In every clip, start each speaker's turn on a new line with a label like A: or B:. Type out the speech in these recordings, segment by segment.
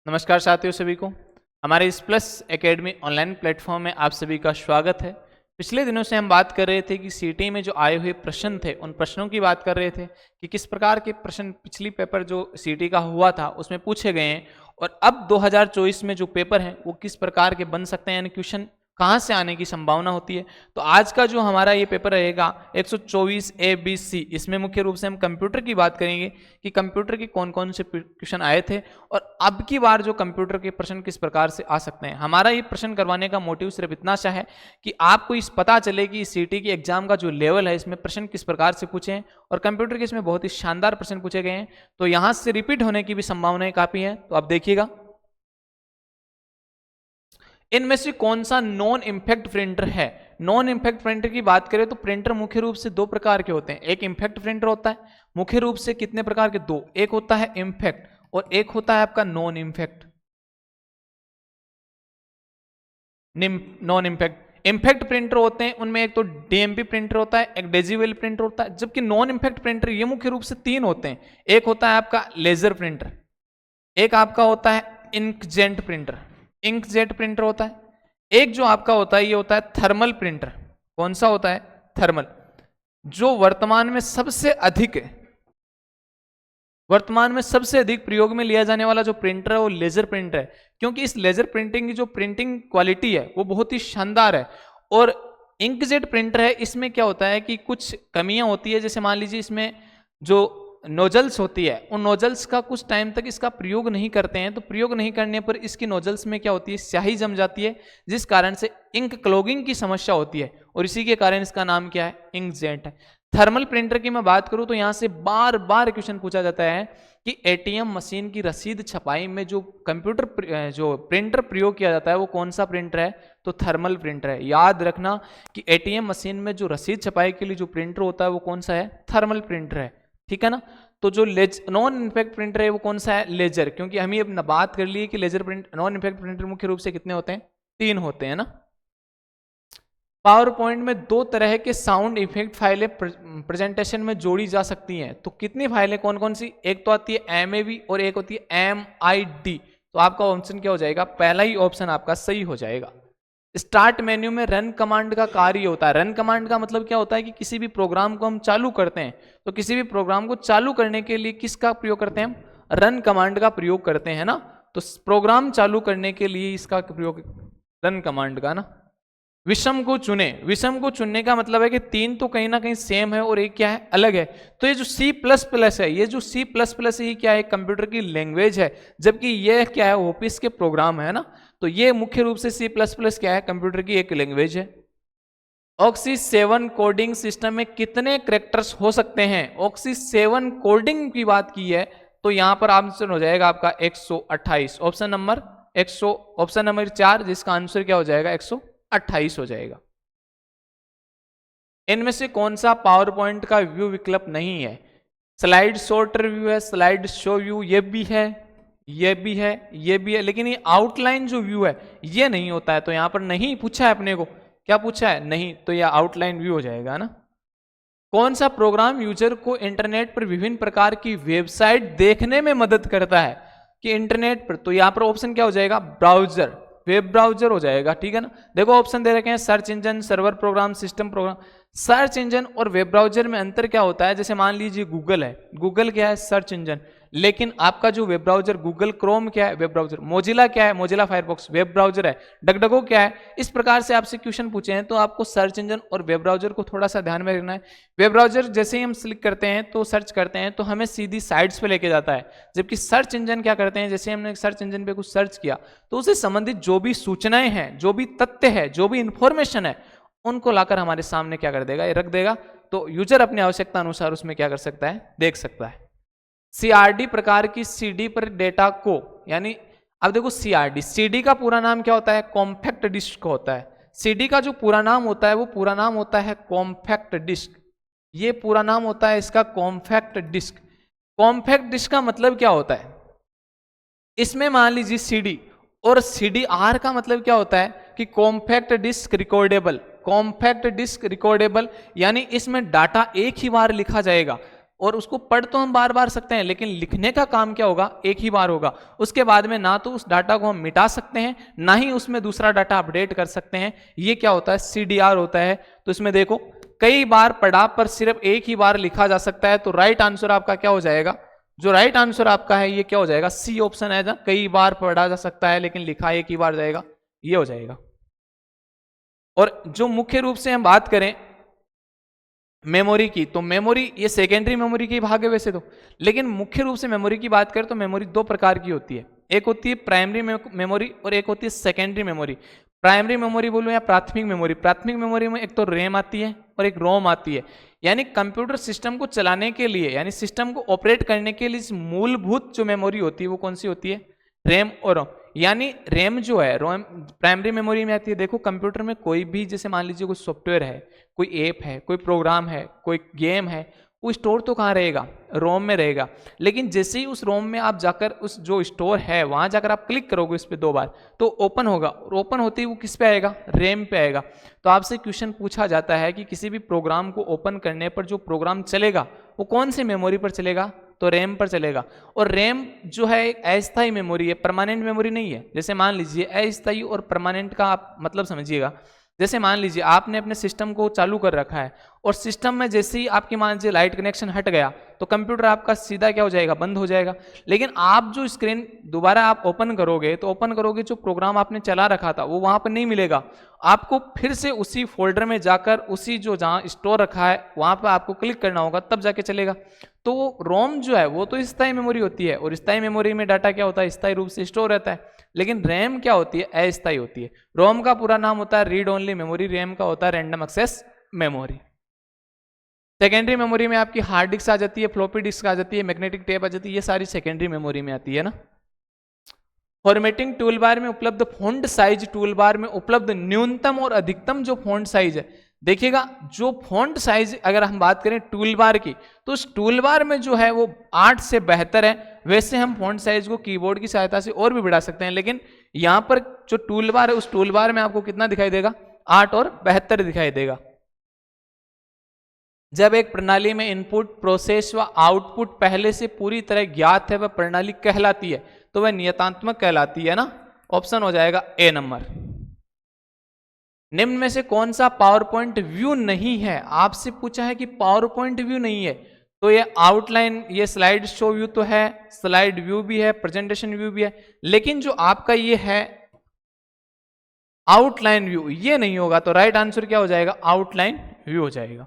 A: नमस्कार साथियों सभी को हमारे इस प्लस एकेडमी ऑनलाइन प्लेटफॉर्म में आप सभी का स्वागत है। पिछले दिनों से हम बात कर रहे थे कि सीटी में जो आए हुए प्रश्न थे उन प्रश्नों की बात कर रहे थे कि किस प्रकार के प्रश्न पिछली पेपर जो सीटी का हुआ था उसमें पूछे गए हैं और अब 2024 में जो पेपर हैं वो किस प्रकार के बन सकते हैं, यानी क्वेश्चन कहाँ से आने की संभावना होती है। तो आज का जो हमारा ये पेपर रहेगा 124 ABC, इसमें मुख्य रूप से हम कंप्यूटर की बात करेंगे कि कंप्यूटर के कौन कौन से क्वेश्चन आए थे और अब की बार जो कंप्यूटर के प्रश्न किस प्रकार से आ सकते हैं। हमारा ये प्रश्न करवाने का मोटिव सिर्फ इतना सा है कि आपको इस पता चले कि सीटी की एग्जाम का जो लेवल है इसमें प्रश्न किस प्रकार से पूछे हैं और कंप्यूटर के इसमें बहुत ही शानदार प्रश्न पूछे गए हैं, तो यहाँ से रिपीट होने की भी संभावनाएं काफी है। तो आप देखिएगा इनमें से कौन सा नॉन इम्पैक्ट प्रिंटर है। नॉन इम्पैक्ट प्रिंटर की बात करें तो प्रिंटर मुख्य रूप से दो प्रकार के होते हैं। एक इम्पैक्ट प्रिंटर होता है, मुख्य रूप से कितने प्रकार के, दो, एक होता है इम्पैक्ट और एक होता है आपका non impact. Non impact impact printer होते हैं उनमें एक तो डीएमपी प्रिंटर होता है, एक डेजिवेल प्रिंटर होता है, जबकि नॉन इम्पैक्ट प्रिंटर ये मुख्य रूप से तीन होते हैं। एक होता है आपका लेजर प्रिंटर, एक आपका होता है इंकजेट प्रिंटर, इंकजेट प्रिंटर होता है, एक जो आपका होता है ये होता है थर्मल प्रिंटर। कौन सा होता है? थर्मल। जो वर्तमान में सबसे अधिक प्रयोग में लिया जाने वाला जो प्रिंटर है वो लेजर प्रिंटर है, क्योंकि इस लेजर प्रिंटिंग की जो प्रिंटिंग क्वालिटी है वो बहुत ही शानदार है। और इंकजेट प्रिंटर है, इसमें क्या होता है कि कुछ कमियां होती है, जैसे मान लीजिए इसमें जो नोजल्स होती है उन नोजल्स का कुछ टाइम तक इसका प्रयोग नहीं करते हैं, तो प्रयोग नहीं करने पर इसकी नोजल्स में क्या होती है, स्याही जम जाती है, जिस कारण से इंक क्लॉगिंग की समस्या होती है और इसी के कारण इसका नाम क्या है, इंकजेट है। थर्मल प्रिंटर की मैं बात करूं तो यहां से बार बार क्वेश्चन पूछा जाता है कि एटीएम मशीन की रसीद छपाई में जो प्रिंटर प्रयोग किया जाता है वो कौन सा प्रिंटर है, तो थर्मल प्रिंटर है। याद रखना कि एटीएम मशीन में जो रसीद छपाई के लिए जो प्रिंटर होता है वो कौन सा है, थर्मल प्रिंटर है, ठीक है ना। तो जो नॉन इम्पैक्ट प्रिंटर है वो कौन सा है, लेजर, क्योंकि हम ये अपना बात कर लिए कि laser print non impact printer मुख्य रूप से कितने होते हैं, तीन होते हैं ना। पावर पॉइंट में दो तरह के साउंड इफेक्ट फाइलें प्रेजेंटेशन में जोड़ी जा सकती हैं, तो कितनी फाइलें कौन कौन सी, एक तो आती है MAV और एक होती है MID। तो आपका ऑप्शन क्या हो जाएगा, पहला ही ऑप्शन आपका सही हो जाएगा। स्टार्ट मेन्यू में रन कमांड का कार्य होता है। रन कमांड का मतलब क्या होता है कि किसी भी प्रोग्राम को हम चालू करते हैं तो किसी भी प्रोग्राम को चालू करने के लिए किसका प्रयोग करते हैं, हम रन कमांड का प्रयोग करते हैं ना। तो प्रोग्राम चालू करने के लिए इसका प्रयोग रन कमांड का ना। विषम को चुने, विषम को चुनने का मतलब है कि तीन तो कहीं ना कहीं सेम है और एक क्या है, अलग है। तो ये जो C++ है, ये जो C++ ही क्या है, कंप्यूटर की लैंग्वेज है, जबकि ये क्या है, ऑफिस के प्रोग्राम है ना। तो ये मुख्य रूप से C++ क्या है, कंप्यूटर की एक लैंग्वेज है। ऑक्सी 7 कोडिंग सिस्टम में कितने कैरेक्टर्स हो सकते हैं? ऑक्सी 7 कोडिंग की बात की है तो यहां पर आंसर हो जाएगा आपका 128, ऑप्शन नंबर 4, जिसका आंसर क्या हो जाएगा, 128 हो जाएगा। इनमें से कौन सा पावर पॉइंट का व्यू विकल्प नहीं है? स्लाइड शॉर्टर व्यू है, स्लाइड शो व्यू, ये भी है, ये भी है, ये भी है, लेकिन ये आउटलाइन जो व्यू है ये नहीं होता है। तो यहां पर नहीं पूछा है अपने को, क्या पूछा है, नहीं, तो यह आउटलाइन व्यू हो जाएगा ना। कौन सा प्रोग्राम यूजर को इंटरनेट पर विभिन्न प्रकार की वेबसाइट देखने में मदद करता है कि इंटरनेट पर, तो यहां पर ऑप्शन क्या हो जाएगा, ब्राउजर, वेब ब्राउजर हो जाएगा, ठीक है ना। देखो ऑप्शन दे रखे हैं, search engine, server program, system program. Search engine और वेब ब्राउजर में अंतर क्या होता है, जैसे मान लीजिए गूगल है, गूगल क्या है, सर्च इंजन, लेकिन आपका जो वेब ब्राउजर गूगल क्रोम क्या है, वेब ब्राउजर, मोजिला क्या है, मोजिला फायरफॉक्स वेब ब्राउजर है, डगडगो क्या है। इस प्रकार से आपसे क्वेश्चन पूछे हैं तो आपको सर्च इंजन और वेब ब्राउजर को थोड़ा सा ध्यान में रखना है। वेब ब्राउजर जैसे ही हम क्लिक करते हैं तो सर्च करते हैं तो हमें सीधी साइट्स पे लेके जाता है, जबकि सर्च इंजन क्या करते हैं, जैसे हमने सर्च इंजन पे कुछ सर्च किया तो उससे संबंधित जो भी सूचनाएं हैं, जो भी तथ्य है, जो भी इंफॉर्मेशन है, उनको लाकर हमारे सामने क्या कर देगा, ये रख देगा। तो यूजर अपनी आवश्यकता अनुसार उसमें क्या कर सकता है, देख सकता है। CRD प्रकार की CD पर डेटा को, यानी अब देखो CRD, CD का पूरा नाम क्या होता है, कॉम्पैक्ट डिस्क होता है। CD का जो पूरा नाम होता है वो पूरा नाम होता है कॉम्पैक्ट डिस्क, ये पूरा नाम होता है इसका कॉम्पैक्ट डिस्क। कॉम्पैक्ट डिस्क का मतलब क्या होता है, इसमें मान लीजिए CD और CDR का मतलब क्या होता है कि compact disc recordable, compact disc recordable, यानी इसमें डाटा एक ही बार लिखा जाएगा। और उसको पढ़ तो हम बार बार सकते हैं, लेकिन लिखने का काम क्या होगा, एक ही बार होगा। उसके बाद में ना तो उस डाटा को हम मिटा सकते हैं, ना ही उसमें दूसरा डाटा अपडेट कर सकते हैं। ये क्या होता है, CDR होता है। तो इसमें देखो कई बार पढ़ा पर सिर्फ एक ही बार लिखा जा सकता है। तो राइट आंसर आपका क्या हो जाएगा, जो राइट आंसर आपका है ये क्या हो जाएगा, सी ऑप्शन है, जहां कई बार पढ़ा जा सकता है लेकिन लिखा एक ही बार जाएगा, ये हो जाएगा। और जो मुख्य रूप से हम बात करें मेमोरी की, तो मेमोरी ये सेकेंडरी मेमोरी की भाग है वैसे तो, लेकिन मुख्य रूप से मेमोरी की बात करें तो मेमोरी दो प्रकार की होती है। एक होती है प्राइमरी मेमोरी और एक होती है सेकेंडरी मेमोरी। प्राइमरी मेमोरी बोलूं या प्राथमिक मेमोरी, प्राथमिक मेमोरी में एक तो रैम आती है और एक रोम आती है। यानी कंप्यूटर सिस्टम को चलाने के लिए, यानी सिस्टम को ऑपरेट करने के लिए मूलभूत जो मेमोरी होती है वो कौन सी होती है, रैम और रोम। यानी रैम जो है, रोम प्राइमरी मेमोरी में आती है। देखो कंप्यूटर में कोई भी, जैसे मान लीजिए कोई सॉफ्टवेयर है, कोई ऐप है, कोई प्रोग्राम है, कोई गेम है, वो स्टोर तो कहाँ रहेगा, रोम में रहेगा। लेकिन जैसे ही उस रोम में आप जाकर उस जो स्टोर है वहां जाकर आप क्लिक करोगे उस पर 2 बार तो ओपन होगा, और ओपन होते ही वो किस पे आएगा, रैम पे आएगा। तो आपसे क्वेश्चन पूछा जाता है कि किसी भी प्रोग्राम को ओपन करने पर जो प्रोग्राम चलेगा वो कौन सी मेमोरी पर चलेगा, तो रैम पर चलेगा। और रैम जो है एक अस्थायी मेमोरी है, परमानेंट मेमोरी नहीं है। जैसे मान लीजिए अस्थायी और परमानेंट का आप मतलब समझिएगा। जैसे मान लीजिए आपने अपने सिस्टम को चालू कर रखा है और सिस्टम में जैसे ही आपकी मान लीजिए लाइट कनेक्शन हट गया तो कंप्यूटर आपका सीधा क्या हो जाएगा, बंद हो जाएगा। लेकिन आप जो स्क्रीन दोबारा आप ओपन करोगे तो ओपन करोगे जो प्रोग्राम आपने चला रखा था वो वहां पर नहीं मिलेगा। आपको फिर से उसी फोल्डर में जाकर उसी जो जहां स्टोर रखा है वहां पर आपको क्लिक करना होगा, तब जाके चलेगा। तो वो रोम जो है वो तो स्थायी मेमोरी होती है, और स्थायी मेमोरी में डाटा क्या होता है, स्थायी रूप से स्टोर रहता है। लेकिन रैम क्या होती है, अस्थायी होती है। रोम का पूरा नाम होता है रीड ओनली मेमोरी, रैम का होता है random access memory. Secondary memory में आपकी हार्ड डिस्क आ जाती है, फ्लॉपी डिस्क आ जाती है, मैग्नेटिक टेप आ जाती है, ये सारी सेकेंडरी मेमोरी में आती है ना। फॉर्मेटिंग टूल बार में उपलब्ध फॉन्ट साइज, टूल बार में उपलब्ध न्यूनतम और अधिकतम जो फॉन्ट साइज है, देखिएगा जो फॉन्ट साइज अगर हम बात करें टूल बार की, तो उस टूल बार में जो है वो 8 से बेहतर है। वैसे हम फॉन्ट साइज को कीबोर्ड की सहायता से और भी बढ़ा सकते हैं, लेकिन यहां पर जो टूल बार है उस टूल बार में आपको कितना दिखाई देगा, 8 और 72 दिखाई देगा। जब एक प्रणाली में इनपुट, प्रोसेस व आउटपुट पहले से पूरी तरह ज्ञात है वह प्रणाली कहलाती है, तो वह नियतात्मक कहलाती है ना। ऑप्शन हो जाएगा ए नंबर। निम्न में से कौन सा पावर पॉइंट व्यू नहीं है, आपसे पूछा है कि पावर पॉइंट व्यू नहीं है, तो ये आउटलाइन, ये स्लाइड शो व्यू तो है, स्लाइड व्यू भी है, प्रेजेंटेशन व्यू भी है, लेकिन जो आपका ये है आउटलाइन व्यू, ये नहीं होगा। तो राइट आंसर क्या हो जाएगा, आउटलाइन व्यू हो जाएगा।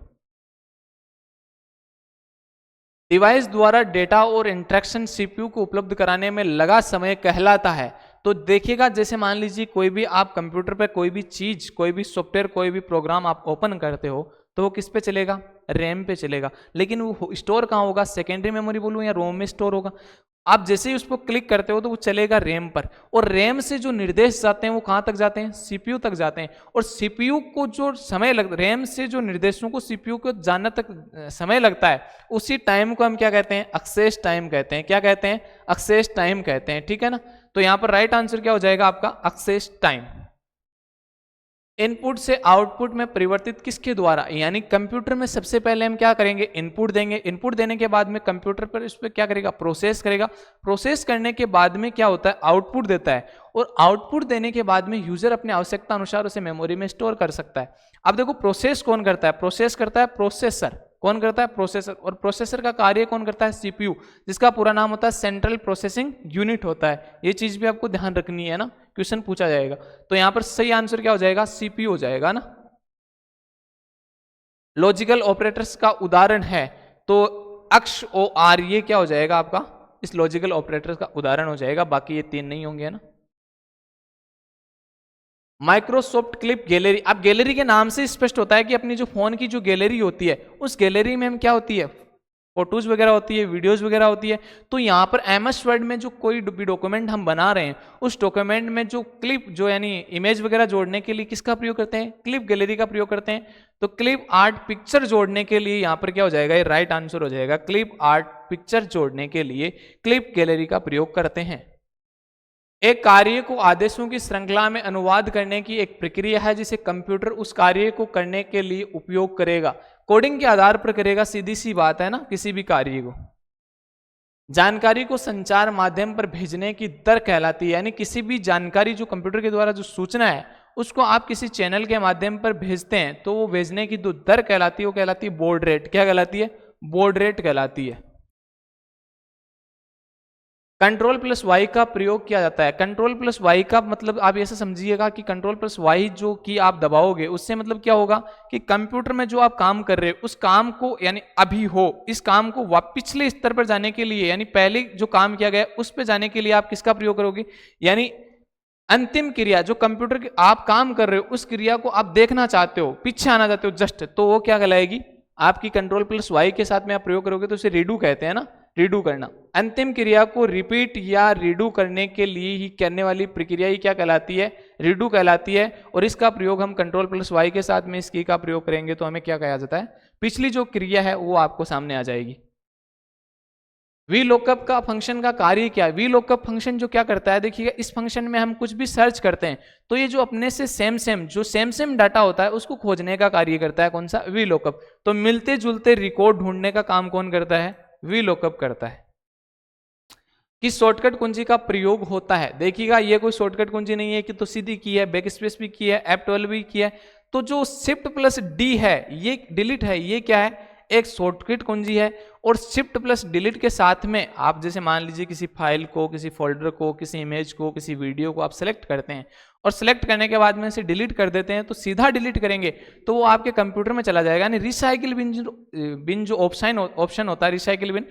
A: डिवाइस द्वारा डेटा और इंटरेक्शन सीपीयू को उपलब्ध कराने में लगा समय कहलाता है। तो देखिएगा जैसे मान लीजिए कोई भी आप कंप्यूटर पे कोई भी चीज, कोई भी सॉफ्टवेयर, कोई भी प्रोग्राम आप ओपन करते हो तो वो किस पे चलेगा, रैम पे चलेगा। लेकिन वो स्टोर कहाँ होगा, सेकेंडरी मेमोरी बोलूँ या रोम में स्टोर होगा। आप जैसे ही उस पर क्लिक करते हो तो वो चलेगा रैम पर, और रैम से जो निर्देश जाते हैं वो कहाँ तक जाते हैं, सीपीयू तक जाते हैं। और सीपीयू को जो समय लग, रैम से जो निर्देशों को सीपीयू को जानने तक समय लगता है, उसी टाइम को हम क्या कहते हैं, एक्सेस टाइम कहते हैं। क्या कहते हैं, एक्सेस टाइम कहते हैं, ठीक है ना। तो यहां पर राइट आंसर क्या हो जाएगा आपका, एक्सेस टाइम। इनपुट से आउटपुट में परिवर्तित किसके द्वारा, यानी कंप्यूटर में सबसे पहले हम क्या करेंगे, इनपुट देंगे। इनपुट देने के बाद में कंप्यूटर पर इस पर क्या करेगा, प्रोसेस करेगा। प्रोसेस करने के बाद में क्या होता है, आउटपुट देता है, और आउटपुट देने के बाद में यूजर अपने आवश्यकता अनुसार उसे मेमोरी में स्टोर कर सकता है। अब देखो प्रोसेस कौन करता है, प्रोसेस करता है प्रोसेसर। कौन करता है, प्रोसेसर। और प्रोसेसर का कार्य कौन करता है, सीपीयू, जिसका पूरा नाम होता है सेंट्रल प्रोसेसिंग यूनिट होता है। ये चीज भी आपको ध्यान रखनी है ना, क्वेश्चन पूछा जाएगा। तो यहां पर सही आंसर क्या हो जाएगा, सीपीयू हो जाएगा ना। लॉजिकल ऑपरेटर्स का उदाहरण है तो अक्ष ओ आर, ये क्या हो जाएगा आपका, इस लॉजिकल ऑपरेटर्स का उदाहरण हो जाएगा। बाकी ये 3 नहीं होंगे ना। माइक्रोसॉफ्ट क्लिप गैलरी, अब गैलरी के नाम से स्पष्ट होता है कि अपनी जो फोन की जो गैलरी होती है उस गैलरी में हम क्या होती है, फोटोज वगैरह होती है, वीडियोस वगैरह होती है। तो यहाँ पर एमएस वर्ड में जो कोई भी डॉक्यूमेंट हम बना रहे हैं उस डॉक्यूमेंट में जो क्लिप, जो यानी इमेज वगैरह जोड़ने के लिए किसका प्रयोग करते हैं, क्लिप गैलरी का प्रयोग करते हैं। तो क्लिप आर्ट पिक्चर जोड़ने के लिए यहाँ पर क्या हो जाएगा, ये राइट आंसर हो जाएगा। क्लिप आर्ट पिक्चर जोड़ने के लिए क्लिप गैलरी का प्रयोग करते हैं। एक कार्य को आदेशों की श्रृंखला में अनुवाद करने की एक प्रक्रिया है जिसे कंप्यूटर उस कार्य को करने के लिए उपयोग करेगा। कोडिंग के आधार पर करेगा, सीधी सी बात है ना। किसी भी कार्य को, जानकारी को संचार माध्यम पर भेजने की दर कहलाती है, यानी किसी भी जानकारी जो कंप्यूटर के द्वारा जो सूचना है उसको आप किसी चैनल के माध्यम पर भेजते हैं तो वो भेजने की जो दर कहलाती है वो कहलाती है बॉड रेट। क्या कहलाती है? बॉड रेट कहलाती है। कंट्रोल प्लस वाई का प्रयोग किया जाता है। कंट्रोल प्लस वाई का मतलब आप ऐसे समझिएगा कि कंट्रोल प्लस वाई जो की आप दबाओगे उससे मतलब क्या होगा कि कंप्यूटर में जो आप काम कर रहे हो उस काम को, यानी अभी हो इस काम को पिछले स्तर पर जाने के लिए, यानी पहले जो काम किया गया उस पर जाने के लिए आप किसका प्रयोग करोगे? यानी अंतिम क्रिया जो कंप्यूटर के आप काम कर रहे हो उस क्रिया को आप देखना चाहते हो, पीछे आना चाहते हो जस्ट, तो वो क्या कहलाएगी? आपकी कंट्रोल प्लस वाई के साथ में आप प्रयोग करोगे तो उसे रीडू कहते हैं ना, रीडू करना। अंतिम क्रिया को रिपीट या रीडू करने के लिए ही करने वाली प्रक्रिया ही क्या कहलाती है? रीडू कहलाती है। और इसका प्रयोग हम कंट्रोल प्लस वाई के साथ में इस की का प्रयोग करेंगे तो हमें क्या कहा जाता है? पिछली जो क्रिया है वो आपको सामने आ जाएगी। वी लुकअप का फंक्शन का कार्य क्या है? वी लुकअप फंक्शन जो क्या करता है, देखिएगा इस फंक्शन में हम कुछ भी सर्च करते हैं तो ये जो अपने से सेम डाटा होता है उसको खोजने का कार्य करता है। कौन सा? V lookup. तो मिलते जुलते रिकॉर्ड ढूंढने का काम कौन करता है? वी लुकअप करता है। किस शॉर्टकट कुंजी का प्रयोग होता है? देखिएगा ये कोई शॉर्टकट कुंजी नहीं है कि तो सीधी की है, बैक स्पेस भी की है, F12 भी की है। तो जो शिफ्ट प्लस डी है ये डिलीट है, ये क्या है? एक शॉर्टकट कुंजी है। और शिफ्ट प्लस डिलीट के साथ में आप जैसे मान लीजिए किसी फाइल को, किसी फोल्डर को, किसी इमेज को, किसी वीडियो को आप सेलेक्ट करते हैं और सेलेक्ट करने के बाद में इसे डिलीट कर देते हैं तो सीधा डिलीट करेंगे तो वो आपके कंप्यूटर में चला जाएगा। यानी रिसाइकिल बिन जो ऑप्शन होता है रिसाइकिल बिन,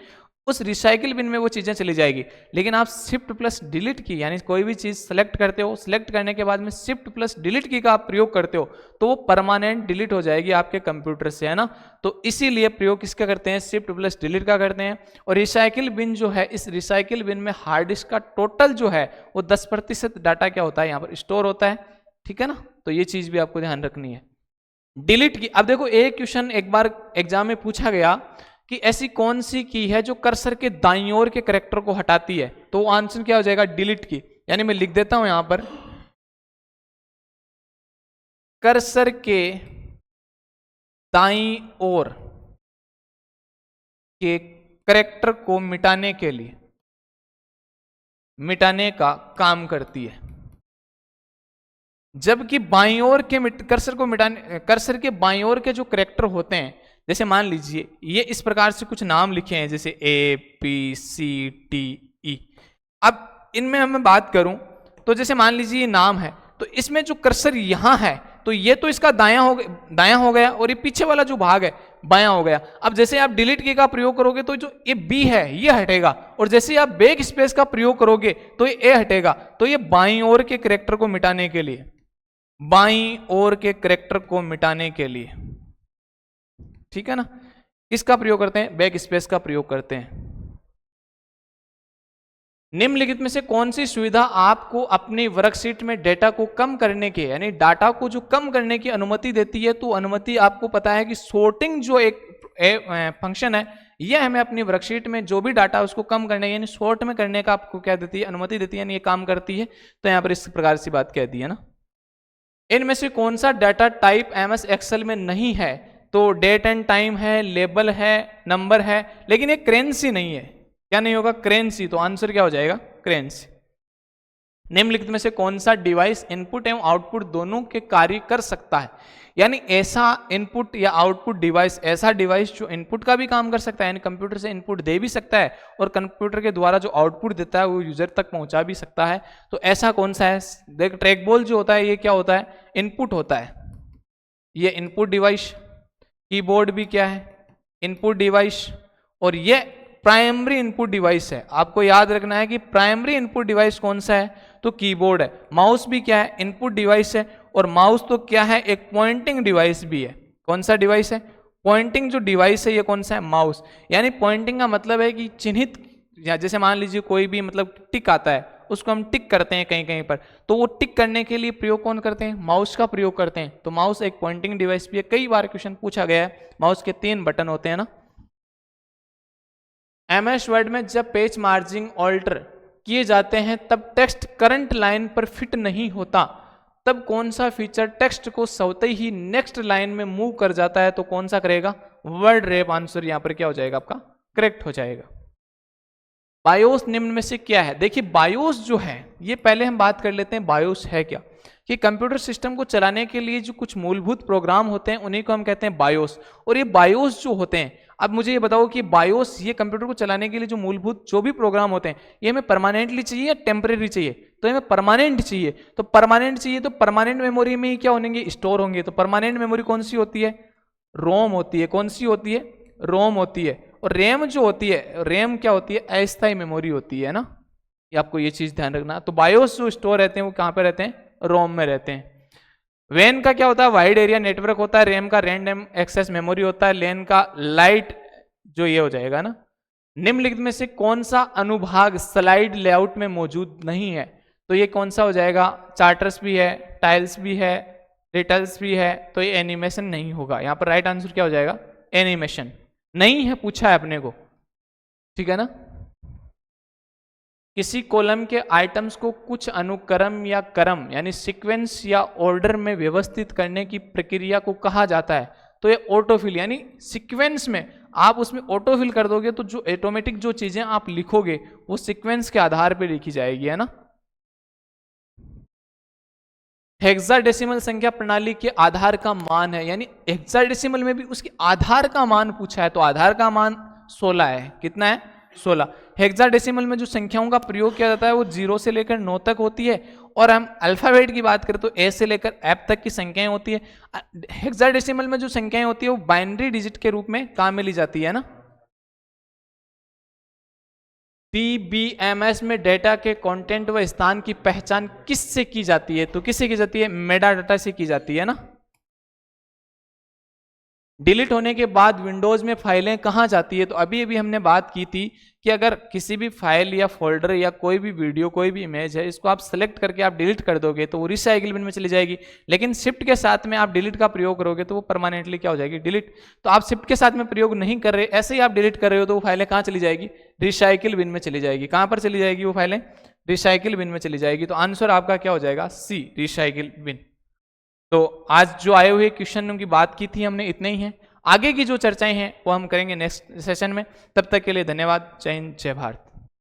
A: उस रिसाइकिल बिन में वो चीजें चली जाएगी। लेकिन आप शिफ्ट प्लस डिलीट की, यानी कोई भी चीज सेलेक्ट करते हो, सेलेक्ट करने के बाद में शिफ्ट प्लस डिलीट की का आप प्रयोग करते हो तो वो परमानेंट डिलीट हो जाएगी आपके कंप्यूटर से, है ना। तो इसीलिए प्रयोग किसका करते हैं? शिफ्ट प्लस डिलीट का करते हैं। और रिसाइकिल बिन जो है, इस रिसाइकिल बिन में हार्ड डिस्क का टोटल जो है वो 10% डाटा क्या होता है यहाँ पर स्टोर होता है, ठीक है ना। तो ये चीज भी आपको ध्यान रखनी है। डिलीट की, अब देखो एक क्वेश्चन एक बार एग्जाम में पूछा गया कि ऐसी कौन सी की है जो कर्सर के दाईं ओर के कैरेक्टर को हटाती है, तो आंसर क्या हो जाएगा? डिलीट की। यानी मैं लिख देता हूं यहां पर, कर्सर के दाईं ओर के कैरेक्टर को मिटाने के लिए, मिटाने का काम करती है। जबकि बाईं ओर के कर्सर को मिटाने, कर्सर के बाईं ओर के जो कैरेक्टर होते हैं, जैसे मान लीजिए ये इस प्रकार से कुछ नाम लिखे हैं जैसे ABCDE। अब इनमें मैं बात करूं तो जैसे मान लीजिए ये नाम है तो इसमें जो कर्सर यहां है तो ये तो इसका दायां हो गया और ये पीछे वाला जो भाग है बायां हो गया। अब जैसे आप डिलीट की का प्रयोग करोगे तो जो ये B है ये हटेगा, और जैसे आप बैक स्पेस का प्रयोग करोगे तो ये A हटेगा। तो ये बाईं ओर के कैरेक्टर को मिटाने के लिए, बाईं ओर के कैरेक्टर को मिटाने के लिए, ठीक है ना, इसका प्रयोग करते हैं, बैक स्पेस का प्रयोग करते हैं। निम्नलिखित में से कौन सी सुविधा आपको अपनी वर्कशीट में डेटा को कम करने के, यानी डाटा को जो कम करने की अनुमति देती है? तो अनुमति आपको पता है कि सॉर्टिंग जो एक फंक्शन है यह हमें अपनी वर्कशीट में जो भी डाटा उसको कम करने यानी सॉर्ट में करने का आपको क्या देती है? अनुमति देती है, यानी ये काम करती है। तो यहां पर इस प्रकार से बात कह दी है ना। इनमें से कौन सा डाटा टाइप MS एक्सेल में नहीं है? तो डेट एंड टाइम है, लेबल है, नंबर है, लेकिन ये करेंसी नहीं है। क्या नहीं होगा? करेंसी। तो आंसर क्या हो जाएगा? करेंसी। निम्नलिखित में से कौन सा डिवाइस इनपुट एवं आउटपुट दोनों के कार्य कर सकता है? यानी ऐसा इनपुट या आउटपुट डिवाइस, ऐसा डिवाइस जो इनपुट का भी काम कर सकता है, यानी कंप्यूटर से इनपुट दे भी सकता है और कंप्यूटर के द्वारा जो आउटपुट देता है वो यूजर तक पहुंचा भी सकता है। तो ऐसा कौन सा है? देख, ट्रैक बॉल जो होता है ये क्या होता है? इनपुट होता है, ये इनपुट डिवाइस। कीबोर्ड भी क्या है? Input device. और ये प्राइमरी इनपुट डिवाइस है। आपको याद रखना है कि प्राइमरी इनपुट डिवाइस कौन सा है? तो कीबोर्ड है। माउस भी क्या है? इनपुट डिवाइस है। और माउस तो क्या है? एक पॉइंटिंग डिवाइस भी है। कौन सा डिवाइस है? पॉइंटिंग जो डिवाइस है ये कौन सा है? माउस। यानी पॉइंटिंग का मतलब है कि चिन्हित, या जैसे मान लीजिए कोई भी मतलब टिक आता है उसको हम टिक करते हैं कहीं कहीं पर, तो वो टिक करने के लिए प्रयोग कौन करते हैं? माउस का प्रयोग करते हैं। तो माउस एक पॉइंटिंग डिवाइस भी है। कई बार क्वेश्चन पूछा गया है। माउस के 3 बटन होते हैं ना। MS वर्ड में जब पेज मार्जिन ऑल्टर किए जाते हैं तब टेक्स्ट करंट लाइन पर फिट नहीं होता तब कौन सा फीचर टेक्स्ट को स्वतः ही नेक्स्ट लाइन में मूव कर जाता है, तो कौन सा करेगा, वर्ड रैप। आंसर यहां पर क्या हो जाएगा आपका, करेक्ट हो जाएगा। बायोस निम्न में से क्या है? देखिए बायोस जो है, ये पहले हम बात कर लेते हैं बायोस है क्या। कि कंप्यूटर सिस्टम को चलाने के लिए जो कुछ मूलभूत प्रोग्राम होते हैं उन्हीं को हम कहते हैं बायोस। और ये बायोस जो होते हैं, अब मुझे ये बताओ कि बायोस, ये कंप्यूटर को चलाने के लिए जो मूलभूत जो भी प्रोग्राम होते हैं, ये हमें परमानेंटली चाहिए या टेम्परेरी चाहिए? तो हमें परमानेंट चाहिए। तो परमानेंट चाहिए तो परमानेंट मेमोरी में ही क्या होंगे, स्टोर होंगे। तो परमानेंट मेमोरी कौन सी होती है, रोम होती है। कौन सी होती है, रोम होती है। और रैम जो होती है, रैम क्या होती है, अस्थायी मेमोरी होती है ना, ये आपको ये चीज ध्यान रखना। तो बायोस जो स्टोर रहते हैं वो कहां पे रहते हैं, रोम में रहते हैं। वैन का क्या होता है, वाइड एरिया नेटवर्क होता है। रैम का रैंडम एक्सेस मेमोरी होता है। लैन का लाइट जो ये हो जाएगा ना। निम्नलिखित में से कौन सा अनुभाग स्लाइड लेआउट में मौजूद नहीं है? तो ये कौन सा हो जाएगा, चार्टर्स भी है, टाइल्स भी है, रिटल्स भी है। तो ये एनिमेशन नहीं होगा। यहां पर राइट आंसर क्या हो जाएगा, एनिमेशन नहीं है, पूछा है अपने को, ठीक है ना। किसी कॉलम के आइटम्स को कुछ अनुक्रम या क्रम यानी सीक्वेंस या ऑर्डर में व्यवस्थित करने की प्रक्रिया को कहा जाता है? तो ये ऑटोफिल, यानी सीक्वेंस में आप उसमें ऑटोफिल कर दोगे तो जो ऑटोमेटिक जो चीजें आप लिखोगे वो सीक्वेंस के आधार पर लिखी जाएगी, है ना। हेक्साडेसिमल संख्या प्रणाली के आधार का मान है, यानी हेक्साडेसिमल में भी उसके आधार का मान पूछा है। तो आधार का मान 16 है। कितना है, 16। हेक्साडेसिमल में जो संख्याओं का प्रयोग किया जाता है वो 0 से लेकर 9 तक होती है। और हम अल्फाबेट की बात करें तो ए से लेकर एफ तक की संख्याएं होती है। हेक्साडेसिमल में जो संख्याएं होती है वो बाइनरी डिजिट के रूप में काम में ली जाती है ना। DBMS में डेटा के कंटेंट व स्थान की पहचान किससे की जाती है? तो किससे की जाती है, मेटा डाटा से की जाती है ना। डिलीट होने के बाद विंडोज में फाइलें कहाँ जाती है? तो अभी अभी हमने बात की थी कि अगर किसी भी फाइल या फोल्डर या कोई भी वीडियो, कोई भी इमेज है, इसको आप सेलेक्ट करके आप डिलीट कर दोगे तो वो रिसाइकिल बिन में चली जाएगी। लेकिन शिफ्ट के साथ में आप डिलीट का प्रयोग करोगे तो वो परमानेंटली क्या हो जाएगी, डिलीट। तो आप शिफ्ट के साथ में प्रयोग नहीं कर रहे, ऐसे ही आप डिलीट कर रहे हो तो वो फाइलें कहाँ चली जाएगी, रिसाइकिल बिन में चली जाएगी। कहाँ पर चली जाएगी वो फाइलें, रिसाइकिल बिन में चली जाएगी। तो आंसर आपका क्या हो जाएगा, सी, रिसाइकिल बिन। तो आज जो आए हुए क्वेश्चन की बात की थी हमने, इतने ही है। आगे की जो चर्चाएं हैं वो हम करेंगे नेक्स्ट सेशन में। तब तक के लिए धन्यवाद। जय हिंद, जय भारत।